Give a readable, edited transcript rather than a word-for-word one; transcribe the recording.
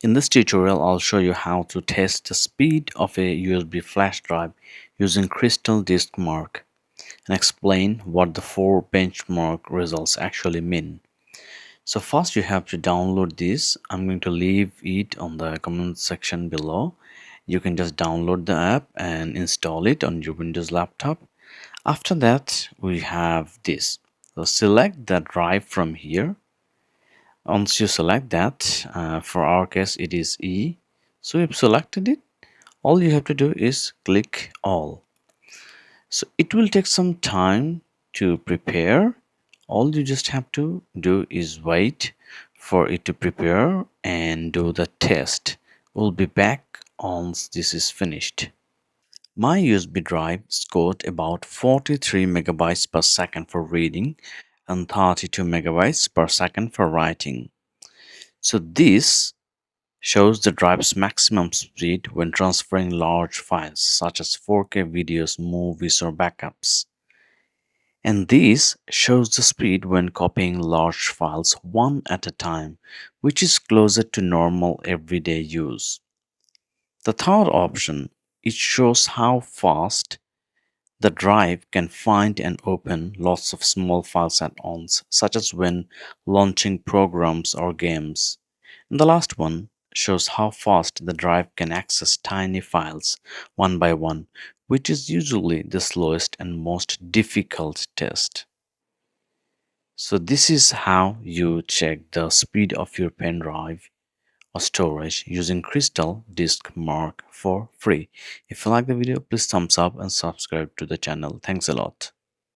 In this tutorial, I'll show you how to test the speed of a USB flash drive using CrystalDiskMark and explain what the four benchmark results actually mean. So first you have to download this. I'm going to leave it on the comment section below. You can just download the app and install it on your Windows laptop. After that, we have this. So select the drive from here. Once you select that, for our case it is E. So we've selected it. All you have to do is click all. So it will take some time to prepare. All you just have to do is wait for it to prepare and do the test. We'll be back once this is finished. My USB drive scored about 43 megabytes per second for reading and 32 megabytes per second for writing. So this shows the drive's maximum speed when transferring large files such as 4K videos, movies, or backups. And this shows the speed when copying large files one at a time, which is closer to normal everyday use. The third option, it shows how fast the drive can find and open lots of small files at once, such as when launching programs or games. And the last one shows how fast the drive can access tiny files one by one, which is usually the slowest and most difficult test. So this is how you check the speed of your pen drive or storage using Crystal Disk Mark for free. If you like the video, please thumbs up and subscribe to the channel. Thanks a lot.